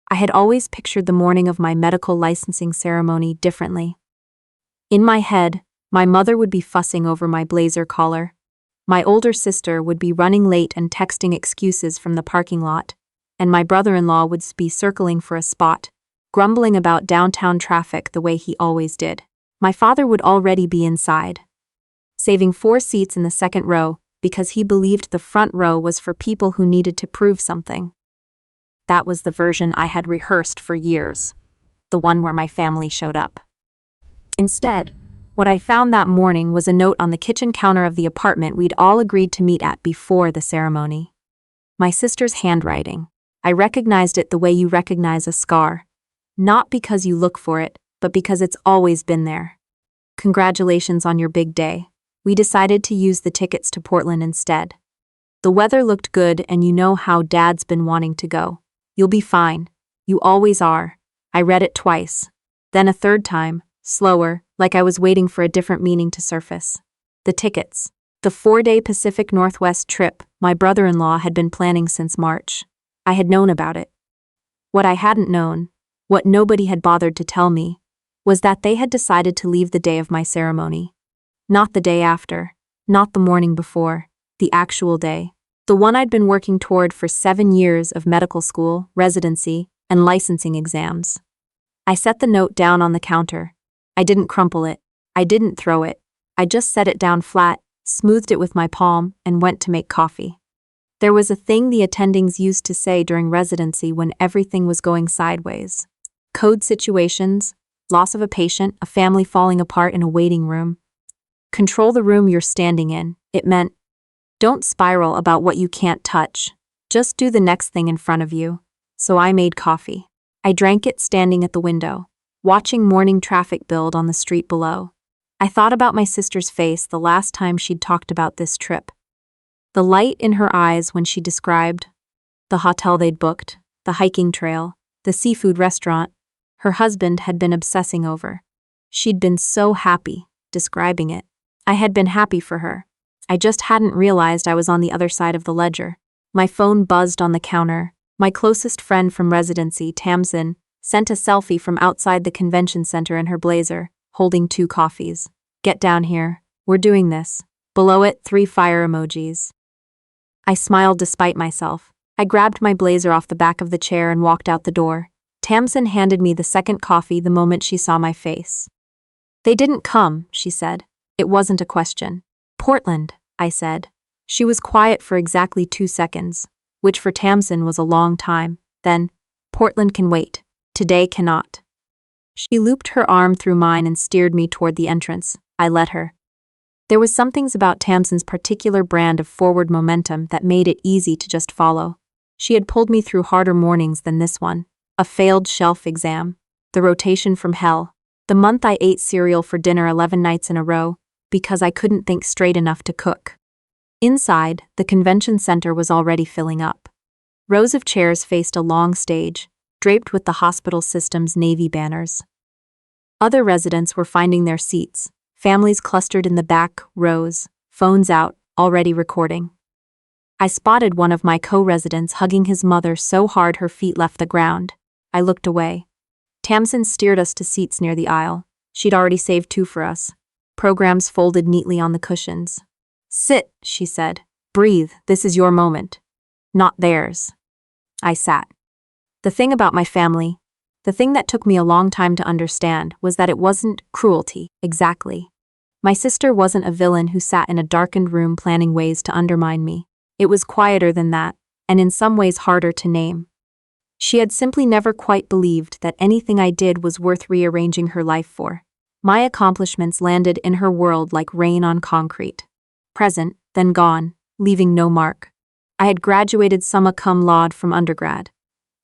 I had always pictured the morning of my medical licensing ceremony differently. In my head, my mother would be fussing over my blazer collar. My older sister would be running late and texting excuses from the parking lot, and my brother-in-law would be circling for a spot, grumbling about downtown traffic the way he always did. My father would already be inside, saving 4 seats in the second row because he believed the front row was for people who needed to prove something. That was the version I had rehearsed for years, the one where my family showed up. Instead, what I found that morning was a note on the kitchen counter of the apartment we'd all agreed to meet at before the ceremony. My sister's handwriting. I recognized it the way you recognize a scar. Not because you look for it, but because it's always been there. Congratulations on your big day. We decided to use the tickets to Portland instead. The weather looked good and you know how Dad's been wanting to go. You'll be fine. You always are. I read it twice. Then a third time, slower, like I was waiting for a different meaning to surface. The tickets. The 4-day Pacific Northwest trip my brother-in-law had been planning since March. I had known about it. What I hadn't known, what nobody had bothered to tell me, was that they had decided to leave the day of my ceremony. Not the day after, not the morning before, the actual day. The one I'd been working toward for 7 years of medical school, residency, and licensing exams. I set the note down on the counter. I didn't crumple it. I didn't throw it. I just set it down flat, smoothed it with my palm, and went to make coffee. There was a thing the attendings used to say during residency when everything was going sideways. Code situations, loss of a patient, a family falling apart in a waiting room. Control the room you're standing in. It meant, don't spiral about what you can't touch. Just do the next thing in front of you. So I made coffee. I drank it standing at the window, watching morning traffic build on the street below. I thought about my sister's face the last time she'd talked about this trip. The light in her eyes when she described the hotel they'd booked, the hiking trail, the seafood restaurant her husband had been obsessing over. She'd been so happy, describing it. I had been happy for her. I just hadn't realized I was on the other side of the ledger. My phone buzzed on the counter. My closest friend from residency, Tamsin, sent a selfie from outside the convention center in her blazer, holding 2 coffees. Get down here. We're doing this. Below it, 3 fire emojis. I smiled despite myself. I grabbed my blazer off the back of the chair and walked out the door. Tamsin handed me the second coffee the moment she saw my face. They didn't come, she said. It wasn't a question. Portland, I said. She was quiet for exactly 2 seconds, which for Tamsin was a long time. Then, Portland can wait. Today cannot. She looped her arm through mine and steered me toward the entrance. I let her. There was something about Tamsin's particular brand of forward momentum that made it easy to just follow. She had pulled me through harder mornings than this one. A failed shelf exam. The rotation from hell. The month I ate cereal for dinner 11 nights in a row because I couldn't think straight enough to cook. Inside, the convention center was already filling up. Rows of chairs faced a long stage, draped with the hospital system's navy banners. Other residents were finding their seats, families clustered in the back rows, phones out, already recording. I spotted one of my co-residents hugging his mother so hard her feet left the ground. I looked away. Tamsin steered us to seats near the aisle. She'd already saved 2 for us. Programs folded neatly on the cushions. Sit, she said. Breathe, this is your moment. Not theirs. I sat. The thing about my family, the thing that took me a long time to understand, was that it wasn't cruelty, exactly. My sister wasn't a villain who sat in a darkened room planning ways to undermine me. It was quieter than that, and in some ways harder to name. She had simply never quite believed that anything I did was worth rearranging her life for. My accomplishments landed in her world like rain on concrete. Present, then gone, leaving no mark. I had graduated summa cum laude from undergrad.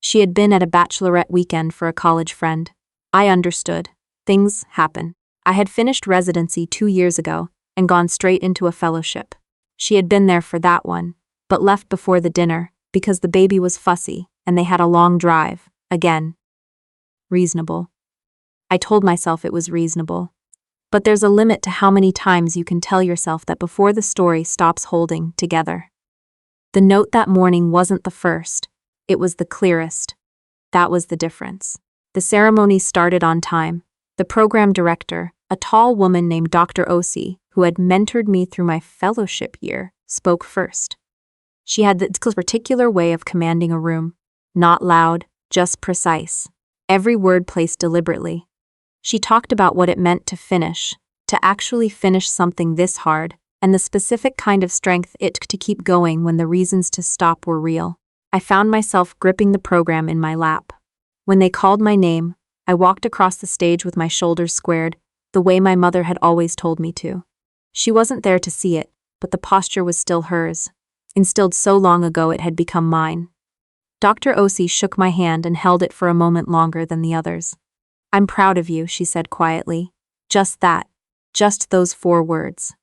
She had been at a bachelorette weekend for a college friend. I understood. Things happen. I had finished residency 2 years ago and gone straight into a fellowship. She had been there for that one, but left before the dinner because the baby was fussy and they had a long drive, again. Reasonable. I told myself it was reasonable. But there's a limit to how many times you can tell yourself that before the story stops holding together. The note that morning wasn't the first. It was the clearest. That was the difference. The ceremony started on time. The program director, a tall woman named Dr. Osi, who had mentored me through my fellowship year, spoke first. She had this particular way of commanding a room. Not loud, just precise. Every word placed deliberately. She talked about what it meant to actually finish something this hard, and the specific kind of strength it took to keep going when the reasons to stop were real. I found myself gripping the program in my lap. When they called my name, I walked across the stage with my shoulders squared, the way my mother had always told me to. She wasn't there to see it, but the posture was still hers. Instilled so long ago it had become mine. Dr. Osi shook my hand and held it for a moment longer than the others. "I'm proud of you," she said quietly. Just that. Just those 4 words.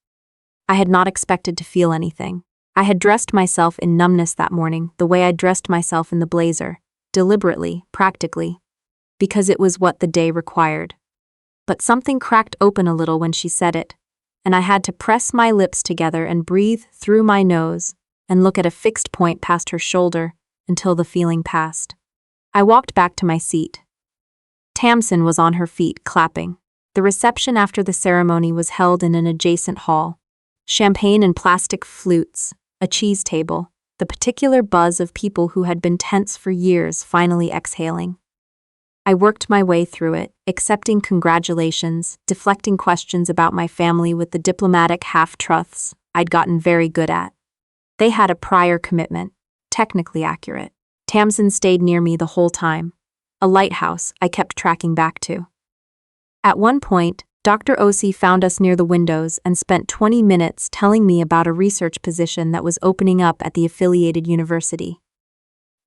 I had not expected to feel anything. I had dressed myself in numbness that morning, the way I dressed myself in the blazer, deliberately, practically, because it was what the day required. But something cracked open a little when she said it, and I had to press my lips together and breathe through my nose and look at a fixed point past her shoulder until the feeling passed. I walked back to my seat. Tamsin was on her feet, clapping. The reception after the ceremony was held in an adjacent hall. Champagne and plastic flutes, a cheese table, the particular buzz of people who had been tense for years finally exhaling. I worked my way through it, accepting congratulations, deflecting questions about my family with the diplomatic half-truths I'd gotten very good at. They had a prior commitment, technically accurate. Tamsin stayed near me the whole time, a lighthouse I kept tracking back to. At one point, Dr. Osi found us near the windows and spent 20 minutes telling me about a research position that was opening up at the affiliated university.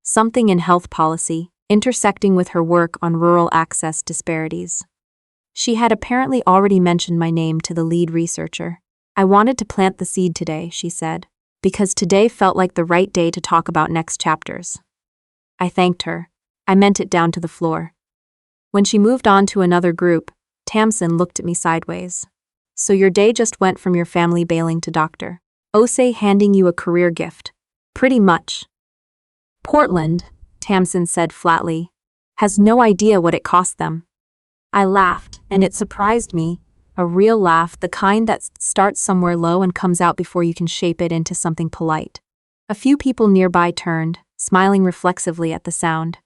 Something in health policy, intersecting with her work on rural access disparities. She had apparently already mentioned my name to the lead researcher. "I wanted to plant the seed today," she said, "because today felt like the right day to talk about next chapters." I thanked her. I meant it down to the floor. When she moved on to another group, Tamsin looked at me sideways. "So your day just went from your family bailing to Dr. Osei handing you a career gift." "Pretty much." "Portland," Tamsin said flatly, "has no idea what it cost them." I laughed, and it surprised me. A real laugh, the kind that starts somewhere low and comes out before you can shape it into something polite. A few people nearby turned, smiling reflexively at the sound.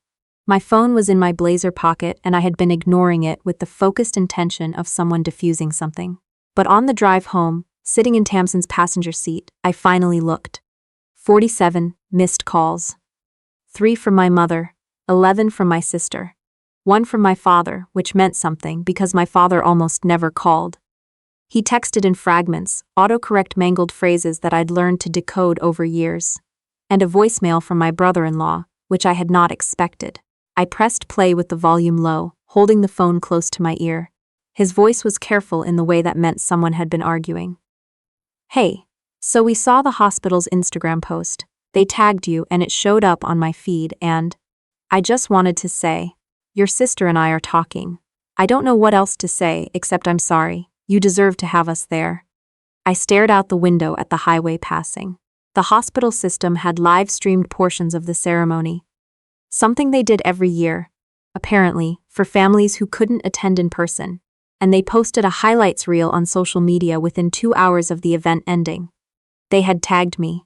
My phone was in my blazer pocket and I had been ignoring it with the focused intention of someone diffusing something. But on the drive home, sitting in Tamsin's passenger seat, I finally looked. 47 missed calls. 3 from my mother, 11 from my sister. 1 from my father, which meant something because my father almost never called. He texted in fragments, autocorrect mangled phrases that I'd learned to decode over years. And a voicemail from my brother-in-law, which I had not expected. I pressed play with the volume low, holding the phone close to my ear. His voice was careful in the way that meant someone had been arguing. "Hey, so we saw the hospital's Instagram post. They tagged you and it showed up on my feed and I just wanted to say, your sister and I are talking. I don't know what else to say except I'm sorry. You deserve to have us there." I stared out the window at the highway passing. The hospital system had live-streamed portions of the ceremony. Something they did every year, apparently, for families who couldn't attend in person. And they posted a highlights reel on social media within 2 hours of the event ending. They had tagged me.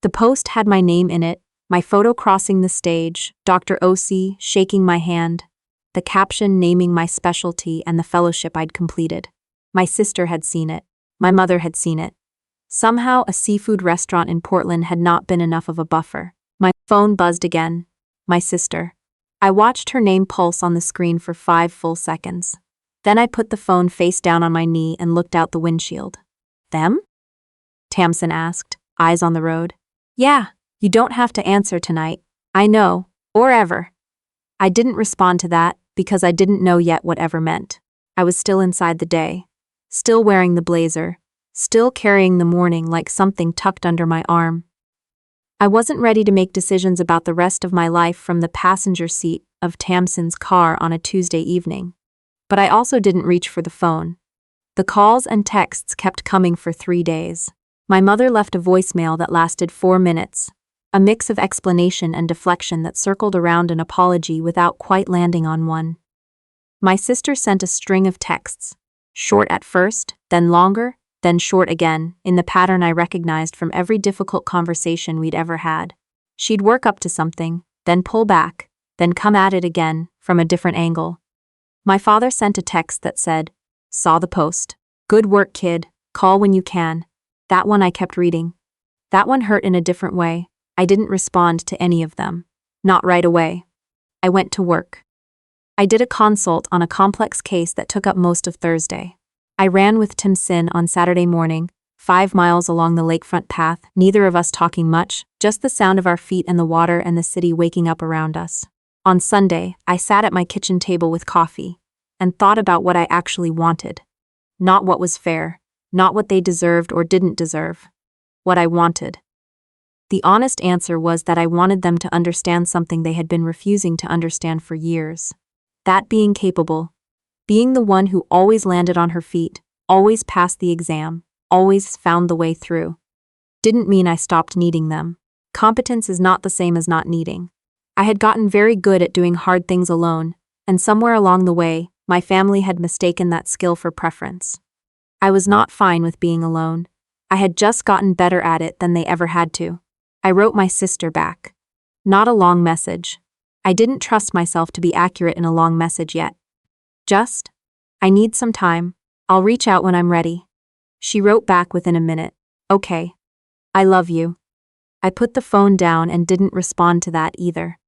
The post had my name in it, my photo crossing the stage, Dr. Osi shaking my hand, the caption naming my specialty and the fellowship I'd completed. My sister had seen it. My mother had seen it. Somehow a seafood restaurant in Portland had not been enough of a buffer. My phone buzzed again. My sister. I watched her name pulse on the screen for 5 full seconds. Then I put the phone face down on my knee and looked out the windshield. "Them?" Tamsin asked, eyes on the road. "Yeah, you don't have to answer tonight. I know, or ever." I didn't respond to that because I didn't know yet what ever meant. I was still inside the day, still wearing the blazer, still carrying the morning like something tucked under my arm. I wasn't ready to make decisions about the rest of my life from the passenger seat of Tamsin's car on a Tuesday evening. But I also didn't reach for the phone. The calls and texts kept coming for 3 days. My mother left a voicemail that lasted 4 minutes. a mix of explanation and deflection that circled around an apology without quite landing on one. My sister sent a string of texts, short at first, then longer, then short again, in the pattern I recognized from every difficult conversation we'd ever had. She'd work up to something, then pull back, then come at it again, from a different angle. My father sent a text that said, "Saw the post. Good work, kid. Call when you can." That one I kept reading. That one hurt in a different way. I didn't respond to any of them. Not right away. I went to work. I did a consult on a complex case that took up most of Thursday. I ran with Tim Sin on Saturday morning, 5 miles along the lakefront path, neither of us talking much, just the sound of our feet and the water and the city waking up around us. On Sunday, I sat at my kitchen table with coffee and thought about what I actually wanted. Not what was fair, not what they deserved or didn't deserve. What I wanted. The honest answer was that I wanted them to understand something they had been refusing to understand for years. That being capable, being the one who always landed on her feet, always passed the exam, always found the way through, didn't mean I stopped needing them. Competence is not the same as not needing. I had gotten very good at doing hard things alone, and somewhere along the way, my family had mistaken that skill for preference. I was not fine with being alone. I had just gotten better at it than they ever had to. I wrote my sister back. Not a long message. I didn't trust myself to be accurate in a long message yet. Just, "I need some time. I'll reach out when I'm ready." She wrote back within a minute. "Okay. I love you." I put the phone down and didn't respond to that either.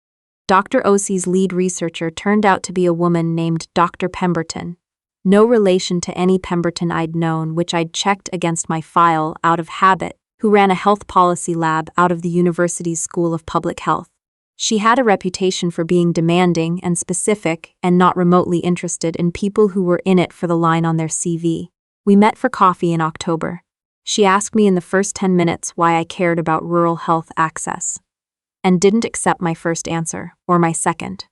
Dr. Osie's lead researcher turned out to be a woman named Dr. Pemberton. No relation to any Pemberton I'd known, which I'd checked against my file out of habit, who ran a health policy lab out of the university's School of Public Health. She had a reputation for being demanding and specific and not remotely interested in people who were in it for the line on their CV. We met for coffee in October. She asked me in the first 10 minutes why I cared about rural health access, and didn't accept my first answer, or my second.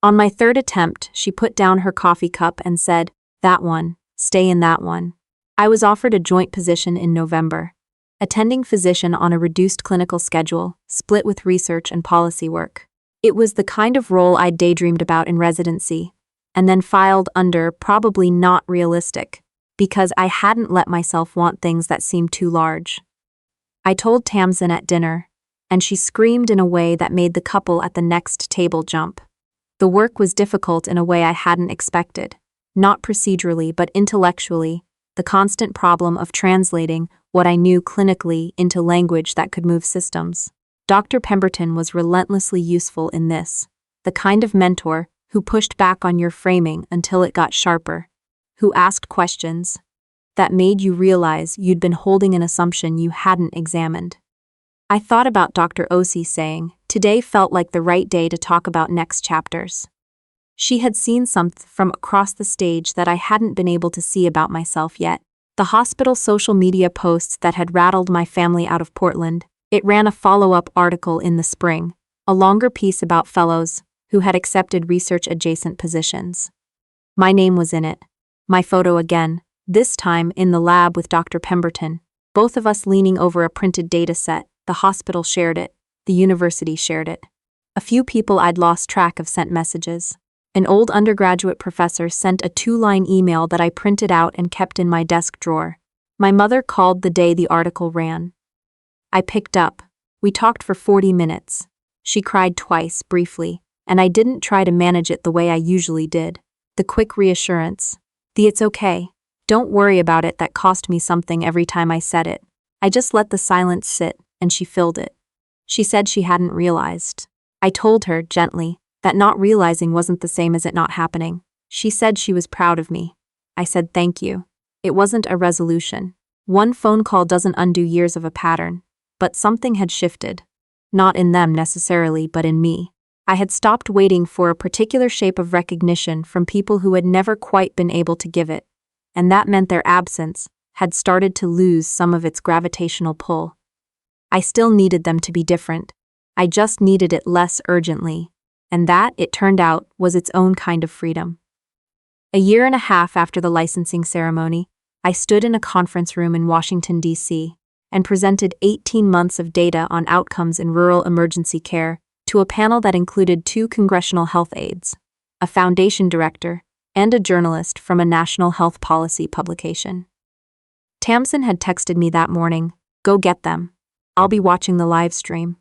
On my third attempt, she put down her coffee cup and said, "That one, stay in that one." I was offered a joint position in November. Attending physician on a reduced clinical schedule, split with research and policy work. It was the kind of role I'd daydreamed about in residency, and then filed under probably not realistic, because I hadn't let myself want things that seemed too large. I told Tamsin at dinner, and she screamed in a way that made the couple at the next table jump. The work was difficult in a way I hadn't expected, not procedurally but intellectually, the constant problem of translating what I knew clinically into language that could move systems. Dr. Pemberton was relentlessly useful in this, the kind of mentor who pushed back on your framing until it got sharper, who asked questions that made you realize you'd been holding an assumption you hadn't examined. I thought about Dr. Osie saying, "Today felt like the right day to talk about next chapters." She had seen something from across the stage that I hadn't been able to see about myself yet. The hospital social media posts that had rattled my family out of Portland. It ran a follow-up article in the spring, a longer piece about fellows who had accepted research-adjacent positions. My name was in it. My photo again, this time in the lab with Dr. Pemberton, both of us leaning over a printed data set. The hospital shared it. The university shared it. A few people I'd lost track of sent messages. An old undergraduate professor sent a 2-line email that I printed out and kept in my desk drawer. My mother called the day the article ran. I picked up. We talked for 40 minutes. She cried twice, briefly, and I didn't try to manage it the way I usually did. The quick reassurance. The "it's okay. Don't worry about it" that cost me something every time I said it. I just let the silence sit, and she filled it. She said she hadn't realized. I told her, gently, that not realizing wasn't the same as it not happening. She said she was proud of me. I said thank you. It wasn't a resolution. One phone call doesn't undo years of a pattern. But something had shifted. Not in them necessarily, but in me. I had stopped waiting for a particular shape of recognition from people who had never quite been able to give it, and that meant their absence had started to lose some of its gravitational pull. I still needed them to be different. I just needed it less urgently. And that, it turned out, was its own kind of freedom. A year and a half after the licensing ceremony, I stood in a conference room in Washington, D.C. and presented 18 months of data on outcomes in rural emergency care to a panel that included 2 congressional health aides, a foundation director, and a journalist from a national health policy publication. Tamsin had texted me that morning, "Go get them. I'll be watching the live stream."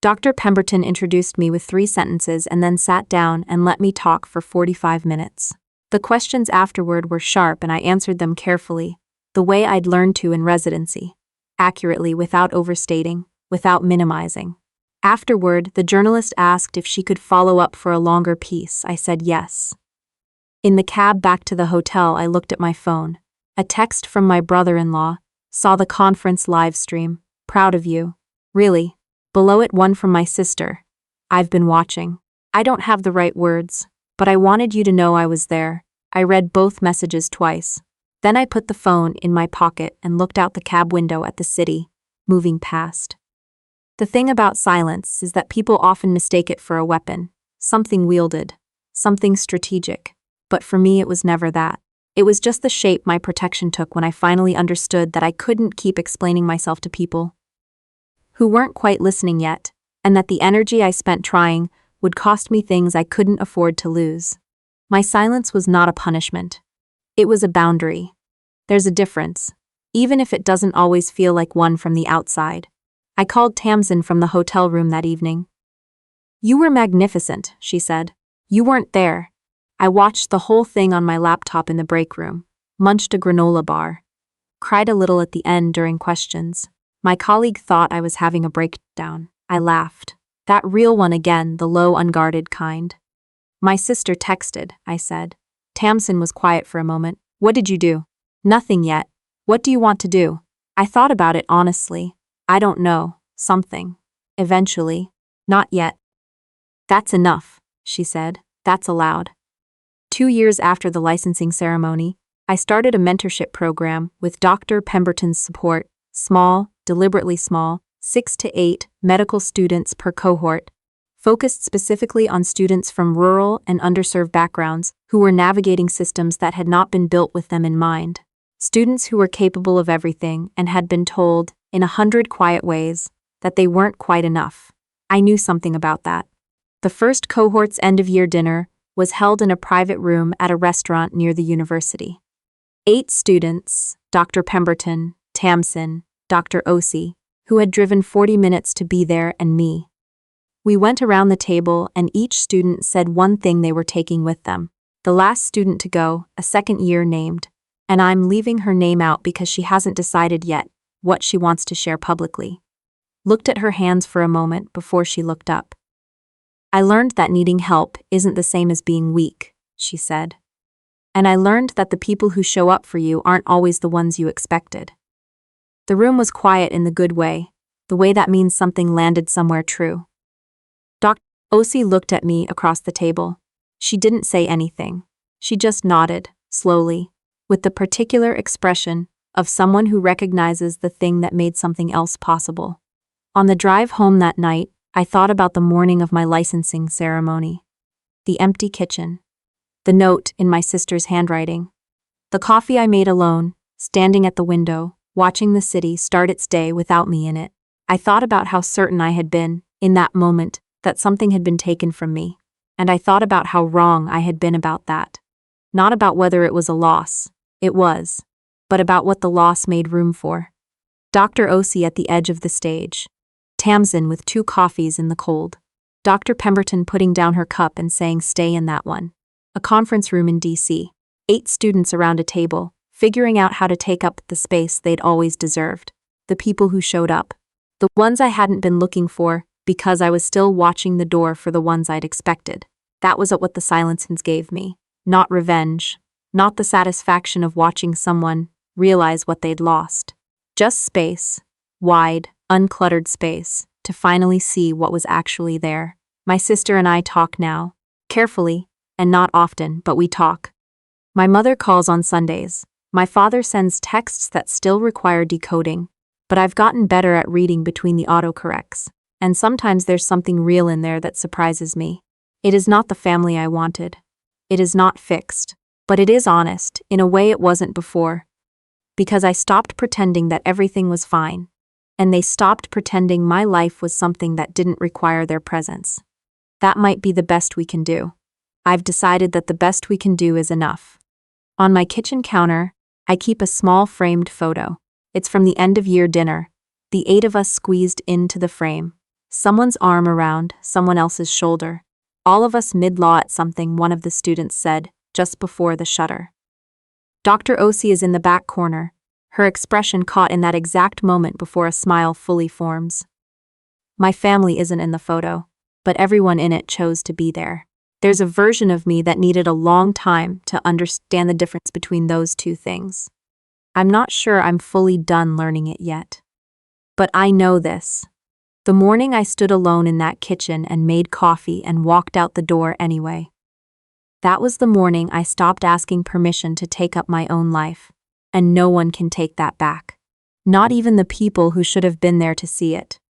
Dr. Pemberton introduced me with 3 sentences and then sat down and let me talk for 45 minutes. The questions afterward were sharp and I answered them carefully, the way I'd learned to in residency, accurately without overstating, without minimizing. Afterward, the journalist asked if she could follow up for a longer piece. I said yes. In the cab back to the hotel, I looked at my phone. A text from my brother-in-law. Saw the conference live stream. Proud of you. Really. Below it, one from my sister. I've been watching. I don't have the right words, but I wanted you to know I was there. I read both messages twice. Then I put the phone in my pocket and looked out the cab window at the city, moving past. The thing about silence is that people often mistake it for a weapon, something wielded, something strategic. But for me, it was never that. It was just the shape my protection took when I finally understood that I couldn't keep explaining myself to people who weren't quite listening yet, and that the energy I spent trying would cost me things I couldn't afford to lose. My silence was not a punishment. It was a boundary. There's a difference, even if it doesn't always feel like one from the outside. I called Tamsin from the hotel room that evening. "You were magnificent," she said. "You weren't there." I watched the whole thing on my laptop in the break room, munched a granola bar, cried a little at the end during questions. My colleague thought I was having a breakdown. I laughed. That real one again, the low, unguarded kind. "My sister texted," I said. Tamsin was quiet for a moment. "What did you do?" "Nothing yet. What do you want to do?" I thought about it honestly. "I don't know. Something. Eventually. Not yet." "That's enough," she said. "That's allowed." 2 years after the licensing ceremony, I started a mentorship program with Dr. Pemberton's support, small, deliberately small, 6 to 8 medical students per cohort, focused specifically on students from rural and underserved backgrounds who were navigating systems that had not been built with them in mind. Students who were capable of everything and had been told, in 100 quiet ways, that they weren't quite enough. I knew something about that. The first cohort's end-of-year dinner was held in a private room at a restaurant near the university. 8 students, Dr. Pemberton, Tamsin, Dr. Osi, who had driven 40 minutes to be there, and me. We went around the table and each student said one thing they were taking with them. The last student to go, a second year, named, and I'm leaving her name out because she hasn't decided yet what she wants to share publicly, looked at her hands for a moment before she looked up. "I learned that needing help isn't the same as being weak," she said. "And I learned that the people who show up for you aren't always the ones you expected." The room was quiet in the good way, the way that means something landed somewhere true. Dr. Osi looked at me across the table. She didn't say anything. She just nodded, slowly, with the particular expression of someone who recognizes the thing that made something else possible. On the drive home that night, I thought about the morning of my licensing ceremony. The empty kitchen. The note in my sister's handwriting. The coffee I made alone, standing at the window, watching the city start its day without me in it. I thought about how certain I had been, in that moment, that something had been taken from me. And I thought about how wrong I had been about that. Not about whether it was a loss. It was. But about what the loss made room for. Dr. Osi at the edge of the stage. Tamsin with 2 coffees in the cold. Dr. Pemberton putting down her cup and saying, "Stay in that one." A conference room in D.C. 8 students around a table, figuring out how to take up the space they'd always deserved. The people who showed up. The ones I hadn't been looking for, because I was still watching the door for the ones I'd expected. That was what the silences gave me. Not revenge. Not the satisfaction of watching someone realize what they'd lost. Just space. Wide, uncluttered space, to finally see what was actually there. My sister and I talk now. Carefully, and not often, but we talk. My mother calls on Sundays. My father sends texts that still require decoding, but I've gotten better at reading between the autocorrects, and sometimes there's something real in there that surprises me. It is not the family I wanted. It is not fixed, but it is honest, in a way it wasn't before. Because I stopped pretending that everything was fine, and they stopped pretending my life was something that didn't require their presence. That might be the best we can do. I've decided that the best we can do is enough. On my kitchen counter, I keep a small framed photo. It's from the end-of-year dinner. The 8 of us squeezed into the frame. Someone's arm around someone else's shoulder. All of us mid-law at something one of the students said just before the shutter. Dr. Osi is in the back corner, her expression caught in that exact moment before a smile fully forms. My family isn't in the photo, but everyone in it chose to be there. There's a version of me that needed a long time to understand the difference between those two things. I'm not sure I'm fully done learning it yet. But I know this. The morning I stood alone in that kitchen and made coffee and walked out the door anyway. That was the morning I stopped asking permission to take up my own life, and no one can take that back. Not even the people who should have been there to see it.